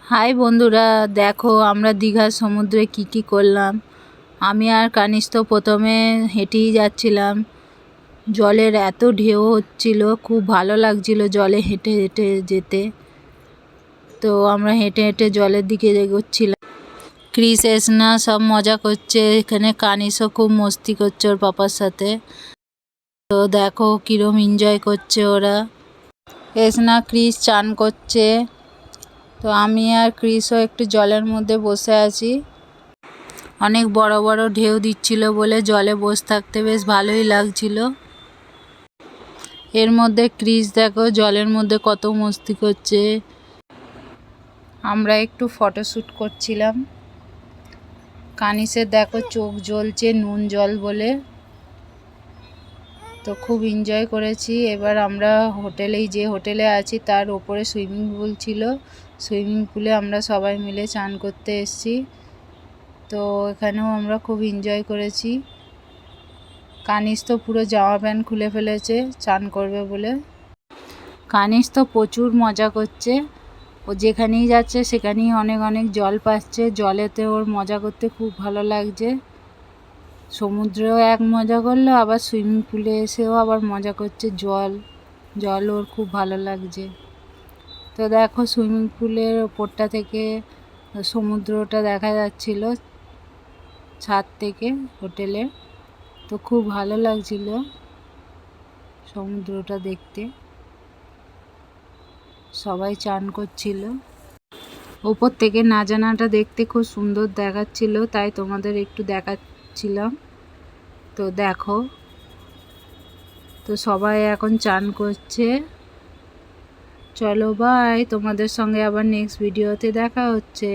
High বন্ধুরা, দেখো আমরা দীঘার সমুদ্রে কি করলাম। আমি আর কানিস তো প্রথমে হেঁটেই যাচ্ছিলাম। জলের এত ঢেউ হচ্ছিল, খুব ভালো লাগছিল জলে হেঁটে হেঁটে যেতে। তো আমরা হেঁটে হেঁটে জলের দিকে এগোচ্ছিলাম। ক্রিস এসনা সব মজা করছে, এখানে কানিসও খুব মস্তি করছে ওর পাপার সাথে। তো দেখো কীরম এনজয় করছে ওরা। এসনা ক্রিস চান করছে, তো আমি আর ক্রিসও একটু জলের মধ্যে বসে আছি। অনেক বড় বড় ঢেউ দিচ্ছিল বলে জলে বসে থাকতে বেশ ভালোই লাগছিল। এর মধ্যে ক্রিস দেখো জলের মধ্যে কত মস্তি করছে। আমরা একটু ফটোশ্যুট করছিলাম। কানিসের দেখো চোখ জ্বলছে নুন জল বলে। তো খুব এনজয় করেছি। এবার আমরা যে হোটেলে আছি তার ওপরে সুইমিং পুল ছিল। সুইমিং পুলে আমরা সবাই মিলে চান করতে এসেছি। তো এখানেও আমরা খুব এনজয় করেছি। কানিস তো পুরো জামা প্যান্ট খুলে ফেলেছে চান করবে বলে। কানিস তো প্রচুর মজা করছে, ও যেখানেই যাচ্ছে সেখানেই অনেক অনেক জল পাচ্ছে। জলেতে ওর মজা করতে খুব ভালো লাগছে। সমুদ্রেও এক মজা করলো, আবার সুইমিং পুলে এসেও আবার মজা করছে। জল ওর খুব ভালো লাগছে। তো দেখো সুইমিং পুলের ওপরটা থেকে সমুদ্রটা দেখা যাচ্ছিল ছাদ থেকে হোটেলে। তো খুব ভালো লাগছিল সমুদ্রটা দেখতে। সবাই চান করছিল। ওপর থেকে নাজানাটা দেখতে খুব সুন্দর দেখাচ্ছিল, তাই তোমাদের একটু দেখাচ্ছিলাম। তো দেখো, তো সবাই এখন চান করছে। চলো বাই, তোমাদের সঙ্গে আবার নেক্সট ভিডিওতে দেখা হচ্ছে।